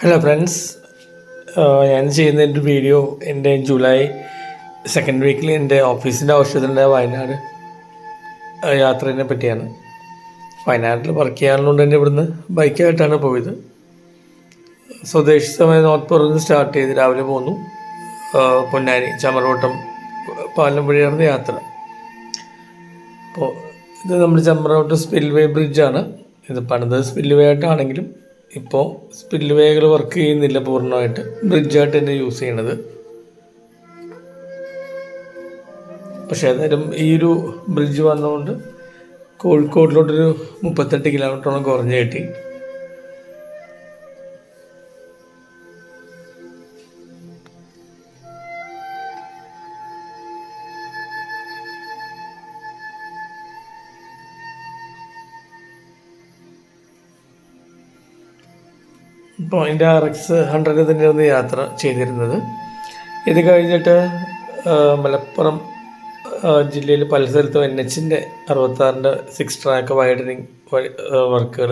Hello friends, ഞാൻ ചെയ്യുന്ന ഒരു വീഡിയോ എൻ്റെ ജൂലൈ സെക്കൻഡ് വീക്കിൽ എൻ്റെ ഓഫീസിൻ്റെ ആവശ്യത്തിൻ്റെ വയനാട് യാത്രയെ പറ്റിയാണ്. വയനാട്ടിൽ വർക്ക് ചെയ്യാനുള്ളതുകൊണ്ട് തന്നെ ഇവിടുന്ന് ബൈക്കായിട്ടാണ് പോയത്. സ്വദേശി സമയം നോർത്ത് നിന്ന് സ്റ്റാർട്ട് ചെയ്ത് രാവിലെ പോന്നു. പൊന്നാനി ചമരവട്ടം പാലം വഴിയായിരുന്നു യാത്ര. അപ്പോൾ ഇത് നമ്മുടെ ചമരവട്ടം സ്പിൽവേ ബ്രിഡ്ജാണ്. ഇത് പണിത് സ്പിൽവേ ആയിട്ടാണെങ്കിലും ഇപ്പോൾ സ്പിൽവേകൾ വർക്ക് ചെയ്യുന്നില്ല, പൂർണ്ണമായിട്ട് ബ്രിഡ്ജായിട്ട് തന്നെ യൂസ് ചെയ്യണത്. പക്ഷേ ഏതായാലും ഈ ഒരു ബ്രിഡ്ജ് വന്നതുകൊണ്ട് കോഴിക്കോടിലോട്ടൊരു 38 കിലോമീറ്ററോളം കുറഞ്ഞ് കിട്ടി. ഇപ്പോൾ എൻ്റെ RX 100 തന്നെയായിരുന്നു യാത്ര ചെയ്തിരുന്നത്. ഇത് കഴിഞ്ഞിട്ട് മലപ്പുറം ജില്ലയിൽ പല സ്ഥലത്തും NH-ൻ്റെ 66-ൻ്റെ 6 ട്രാക്ക് വൈഡനിങ് വർക്കുകൾ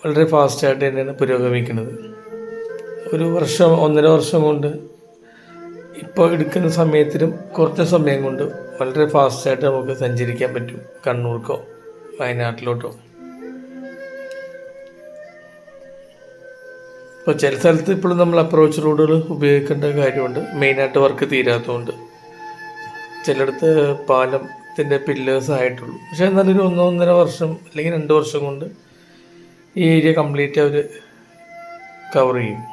വളരെ ഫാസ്റ്റായിട്ട് തന്നെയാണ് പുരോഗമിക്കുന്നത്. ഒരു വർഷം 1.5 വർഷം കൊണ്ട് ഇപ്പോൾ എടുക്കുന്ന സമയത്തിലും കുറച്ച് സമയം കൊണ്ട് വളരെ ഫാസ്റ്റായിട്ട് നമുക്ക് സഞ്ചരിക്കാൻ പറ്റും, കണ്ണൂർക്കോ വയനാട്ടിലോട്ടോ. ഇപ്പോൾ ചില സ്ഥലത്ത് ഇപ്പോഴും നമ്മൾ അപ്രോച്ച് റോഡുകൾ ഉപയോഗിക്കേണ്ട കാര്യമുണ്ട്, മെയിനായിട്ട് വർക്ക് തീരാത്തതുകൊണ്ട്. ചിലയിടത്ത് പാലത്തിൻ്റെ പില്ലേഴ്സ് ആയിട്ടുള്ളൂ. പക്ഷേ എന്നാലും ഒരു 1.5 വർഷം അല്ലെങ്കിൽ 2 വർഷം കൊണ്ട് ഈ ഏരിയ കംപ്ലീറ്റ് അവർ കവർ ചെയ്യും.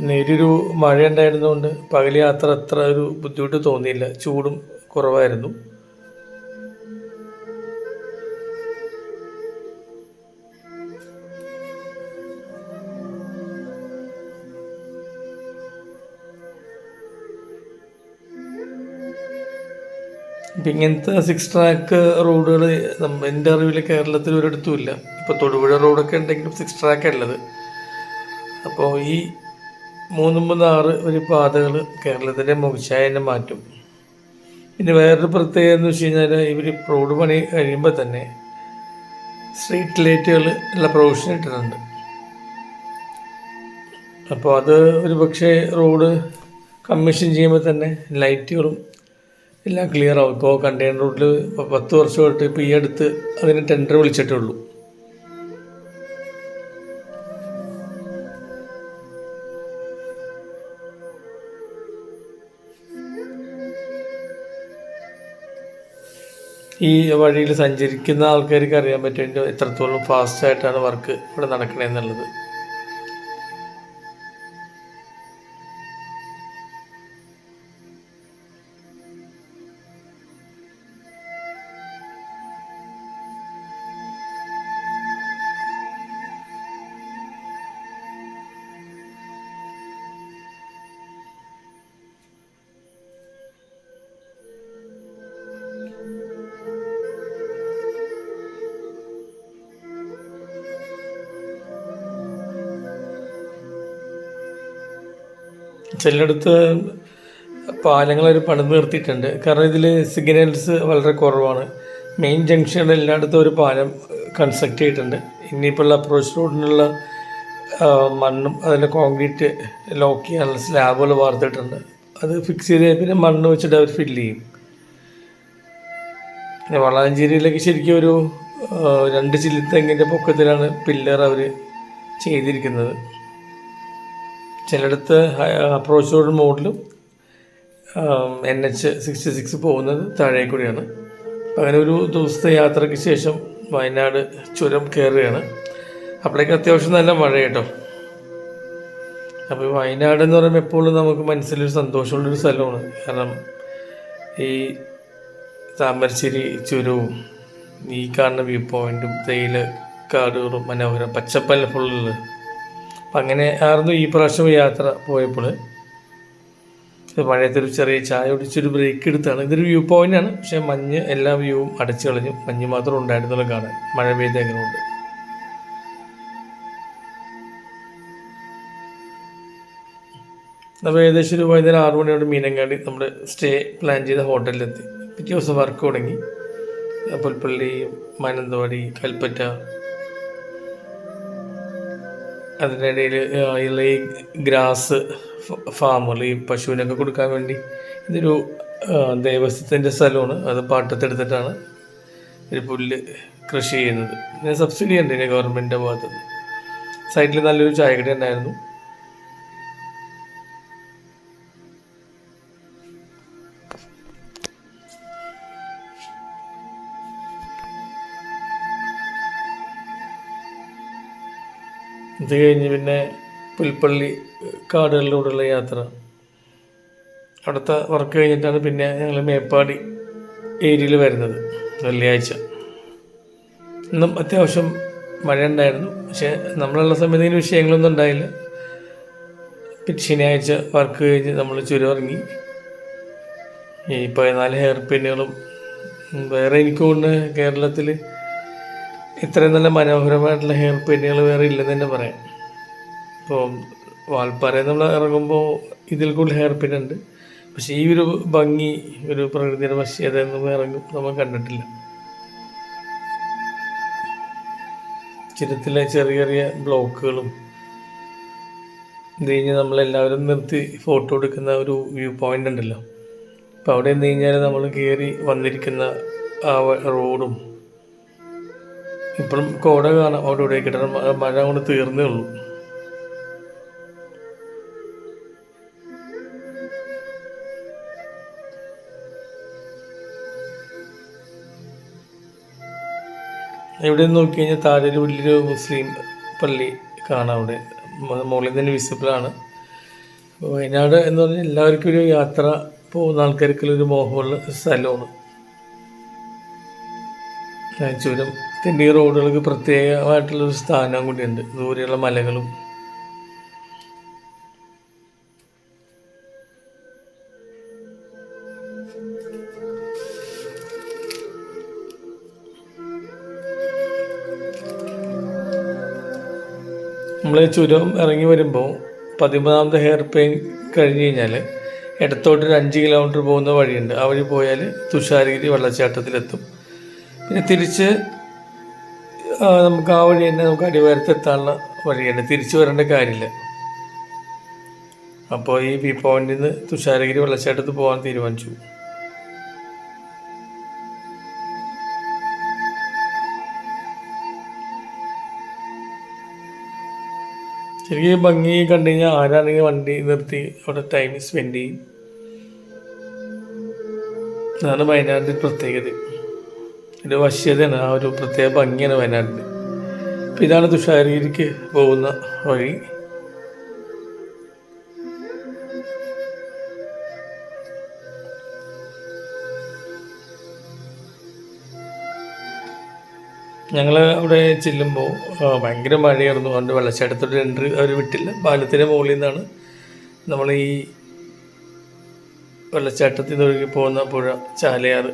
നേരിയൊരു മഴ ഉണ്ടായിരുന്നതുകൊണ്ട് പകൽ യാത്ര അത്ര ഒരു ബുദ്ധിമുട്ട് തോന്നിയില്ല, ചൂടും കുറവായിരുന്നു. ഇപ്പം ഇങ്ങനത്തെ 6 ട്രാക്ക് റോഡുകൾ എൻ്റെ അറിവിൽ കേരളത്തിൽ ഒരിടത്തുമില്ല. ഇപ്പോൾ തൊടുപുഴ റോഡൊക്കെ ഉണ്ടെങ്കിലും 6 ട്രാക്കാണ് ഉള്ളത്. അപ്പോൾ ഈ 3, 6 ഒരു പാതകൾ കേരളത്തിൻ്റെ മുഖച്ഛായ തന്നെ മാറ്റും. പിന്നെ വേറൊരു പ്രത്യേകത എന്ന് വെച്ച് കഴിഞ്ഞാൽ ഇവർ റോഡ് പണി കഴിയുമ്പോൾ തന്നെ സ്ട്രീറ്റ് ലൈറ്റുകൾ ഉള്ള പ്രൊവിഷൻ ഇട്ടിട്ടുണ്ട്. അപ്പോൾ അത് ഒരു പക്ഷേ റോഡ് കമ്മീഷൻ ചെയ്യുമ്പോൾ തന്നെ ലൈറ്റുകളും എല്ലാം ക്ലിയർ ആവും. ഇപ്പോൾ കണ്ടെയ്നർ റോഡിൽ 10 വർഷമായിട്ട് ഇപ്പോൾ ഈ അടുത്ത് അതിന് ടെൻഡർ വിളിച്ചിട്ടേ ഉള്ളൂ. ഈ വഴിയിൽ സഞ്ചരിക്കുന്ന ആൾക്കാർക്ക് അറിയാൻ പറ്റും എത്രത്തോളം ഫാസ്റ്റായിട്ടാണ് വർക്ക് ഇവിടെ നടക്കണമെന്നുള്ളത്. ചിലയിടത്ത് പാലങ്ങളൊരു പണിത് നിർത്തിയിട്ടുണ്ട്, കാരണം ഇതിൽ സിഗ്നൽസ് വളരെ കുറവാണ്. മെയിൻ ജംഗ്ഷനിൽ എല്ലായിടത്തും ഒരു പാലം കൺസ്ട്രക്ട് ചെയ്തിട്ടുണ്ട്. ഇനിയിപ്പോൾ അപ്രോച്ച് റോഡിനുള്ള മണ്ണും അതിൻ്റെ കോൺക്രീറ്റ് ലോക്ക് ചെയ്യാനുള്ള സ്ലാബുകൾ വാർത്തിട്ടുണ്ട്. അത് ഫിക്സ് ചെയ്ത് പിന്നെ മണ്ണ് വെച്ചിട്ട് അവർ ഫില്ല് ചെയ്യും. പിന്നെ വളാഞ്ചേരിയിലേക്ക് ശരിക്കും ഒരു 2 ചില്ലിത്തെങ്ങിൻ്റെ പൊക്കത്തിലാണ് പില്ലർ അവർ ചെയ്തിരിക്കുന്നത്. ചിലയിടത്ത് അപ്രോച്ച് റോഡ് മോഡലും NH 66 പോകുന്നത് താഴെ കൂടിയാണ്. അങ്ങനെ ഒരു ദിവസത്തെ യാത്രയ്ക്ക് ശേഷം വയനാട് ചുരം കയറുകയാണ്. അപ്പോഴേക്ക് അത്യാവശ്യം നല്ല മഴ കേട്ടോ. അപ്പോൾ വയനാട് എന്ന് പറയുമ്പോൾ എപ്പോഴും നമുക്ക് മനസ്സിലൊരു സന്തോഷമുള്ളൊരു സ്ഥലമാണ്. കാരണം ഈ താമരശ്ശേരി ചുരവും ഈ കാണുന്ന വ്യൂ പോയിൻറ്റും തേയില കാടുകളും മനോഹരം പച്ചപ്പല്ല ഫുള്ള്. അപ്പം അങ്ങനെ ആയിരുന്നു ഈ പ്രാവശ്യം യാത്ര പോയപ്പോൾ. മഴയത്തൊരു ചെറിയ ചായ ഒടിച്ചൊരു ബ്രേക്ക് എടുത്താണ്. ഇതൊരു വ്യൂ പോയിൻ്റാണ്, പക്ഷേ മഞ്ഞ് എല്ലാ വ്യൂവും അടച്ചു കളഞ്ഞു. മഞ്ഞ് മാത്രം ഉണ്ടായിരുന്നുള്ളൂ കാണാൻ, മഴ പെയ്ത് എങ്ങനെയുണ്ട്. അപ്പോൾ ഏകദേശം ഒരു വൈകുന്നേരം 6 മണിയോട് മീനങ്ങാടി നമ്മുടെ സ്റ്റേ പ്ലാൻ ചെയ്ത ഹോട്ടലിലെത്തി. പിറ്റേ ദിവസം വർക്ക് തുടങ്ങി. പുൽപ്പള്ളി, മാനന്തവാടി, കൽപ്പറ്റ, അതിനിടയിൽ ഉള്ള ഈ ഗ്രാസ് ഫാമുകൾ, ഈ പശുവിനൊക്കെ കൊടുക്കാൻ വേണ്ടി ഇതൊരു ദേവസ്വത്തിൻ്റെ സ്ഥലമാണ്. അത് പാട്ടത്തെടുത്തിട്ടാണ് ഒരു പുല്ല് കൃഷി ചെയ്യുന്നത്. ഇതിന് സബ്സിഡി ഉണ്ട് ഇതിന് ഗവൺമെൻറ്റിൻ്റെ ഭാഗത്തുനിന്ന്. സൈഡിൽ നല്ലൊരു ചായക്കട ഉണ്ടായിരുന്നു. ഇത് കഴിഞ്ഞ് പിന്നെ പുൽപ്പള്ളി കാടുകളിലൂടെയുള്ള യാത്ര. അവിടുത്തെ വർക്ക് കഴിഞ്ഞിട്ടാണ് പിന്നെ ഞങ്ങൾ മേപ്പാടി ഏരിയയിൽ വരുന്നത്. വെള്ളിയാഴ്ച ഇന്നും അത്യാവശ്യം മഴ ഉണ്ടായിരുന്നു. പക്ഷേ നമ്മളുള്ള സമയത്ത് ഇതിന് വിഷയങ്ങളൊന്നും ഉണ്ടായില്ല. പിന്നെ ശനിയാഴ്ച വർക്ക് കഴിഞ്ഞ് നമ്മൾ ചുരമിറങ്ങി. ഈ 14 ഹെയർ പിന്നുകളും വേറെ എനിക്ക് തോന്നുന്നു കേരളത്തിൽ ഇത്രയും നല്ല മനോഹരമായിട്ടുള്ള ഹെയർ പിന്നുകൾ വേറെ ഇല്ലെന്ന് തന്നെ പറയാം. ഇപ്പോൾ വാൽപ്പാറയിൽ നമ്മൾ ഇറങ്ങുമ്പോൾ ഇതിൽ കൂടുതൽ ഹെയർ പിന്നുണ്ട്. പക്ഷേ ഈ ഒരു ഭംഗി, ഒരു പ്രകൃതിയുടെ വശ്യത നമ്മൾ കണ്ടിട്ടില്ല. ചുരത്തിലെ ചെറിയ ചെറിയ ബ്ലോക്കുകളും ഇത് കഴിഞ്ഞ് നമ്മളെല്ലാവരും നിർത്തി ഫോട്ടോ എടുക്കുന്ന ഒരു വ്യൂ പോയിൻ്റ് ഉണ്ടല്ലോ. അപ്പോൾ അവിടെ നിന്ന് കഴിഞ്ഞാൽ നമ്മൾ കയറി വന്നിരിക്കുന്ന ആ റോഡും ഇപ്പോഴും കോട കാണാം. അവിടെ ഇവിടെ കിട്ടണം, മഴ കൊണ്ട് തീർന്നേ ഉള്ളൂ. എവിടെ നിന്ന് നോക്കി കഴിഞ്ഞാൽ താഴെ ഒരു വലിയൊരു മുസ്ലിം പള്ളി കാണാം. അവിടെ മുകളിൽ തന്നെ വിസിബിളാണ്. വയനാട് എന്ന് പറഞ്ഞാൽ എല്ലാവർക്കും ഒരു യാത്ര പോകുന്ന ആൾക്കാർക്കുള്ളൊരു മോഹമുള്ള സ്ഥലമാണ്. ചുരത്തിൻ്റെ ഈ റോഡുകൾക്ക് പ്രത്യേകമായിട്ടുള്ളൊരു സ്ഥാനം കൂടിയുണ്ട്. ദൂരെയുള്ള മലകളും നമ്മൾ ചുരം ഇറങ്ങി വരുമ്പോൾ 13ാമത്തെ ഹെയർ പിൻ കഴിഞ്ഞ് കഴിഞ്ഞാൽ ഇടത്തോട്ടൊരു 5 കിലോമീറ്റർ പോകുന്ന വഴിയുണ്ട്. ആ വഴി പോയാൽ തുഷാരഗിരി വെള്ളച്ചാട്ടത്തിലെത്തും. പിന്നെ തിരിച്ച് നമുക്ക് ആ വഴി തന്നെ നമുക്ക് അടിവാരത്തെത്താനുള്ള വഴിയുണ്ട്. തിരിച്ചു വരേണ്ട കാര്യമില്ല. അപ്പോൾ ഈ വ്യൂ പോയിന്റിൽ നിന്ന് തുഷാരഗിരി വെള്ളച്ചാട്ടത്തിൽ പോകാൻ തീരുമാനിച്ചു. ശരിക്കും ഭംഗി കണ്ടു കഴിഞ്ഞാൽ ആരാണെങ്കിൽ വണ്ടി നിർത്തി അവിടെ ടൈം സ്പെൻഡ് ചെയ്യും. അതാണ് വയനാടിൻ്റെ പ്രത്യേകത. ഒരു വശ്യതയാണ്, ആ ഒരു പ്രത്യേക ഭംഗിയാണ് വയനാടിന്. അപ്പം ഇതാണ് തുഷാരഗിരിക്ക് പോകുന്ന വഴി. ഞങ്ങൾ അവിടെ ചെല്ലുമ്പോൾ ഭയങ്കര മഴയായിരുന്നു. അതുകൊണ്ട് വെള്ളച്ചാട്ടത്തോടെ എൻട്രി അവർ വിട്ടില്ല. പാലത്തിൻ്റെ മുകളിൽ നിന്നാണ് നമ്മൾ ഈ വെള്ളച്ചാട്ടത്തിൽ നിന്ന് ഒഴുകി പോകുന്ന പുഴ ചാലിയാർ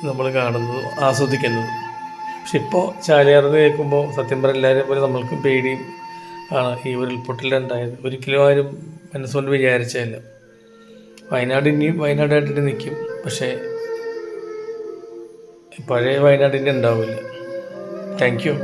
നമ്മൾ കാണുന്നതും ആസ്വദിക്കുന്നതും. പക്ഷെ ഇപ്പോൾ ചാലിയാറെന്ന് കേൾക്കുമ്പോൾ സത്യം പറഞ്ഞാൽ എല്ലാവരെയും പോലെ നമ്മൾക്ക് പേടിയും ആണ്. ഈ ഉരുൾപൊട്ടലുണ്ടായത് ഒരിക്കലും ആരും മനസ്സുകൊണ്ട് വിചാരിച്ചതല്ല. വയനാട് ഇനിയും വയനാടായിട്ട് നിൽക്കും. പക്ഷേ പഴയ വയനാടിൻ്റെ ഉണ്ടാവില്ല. Thank you.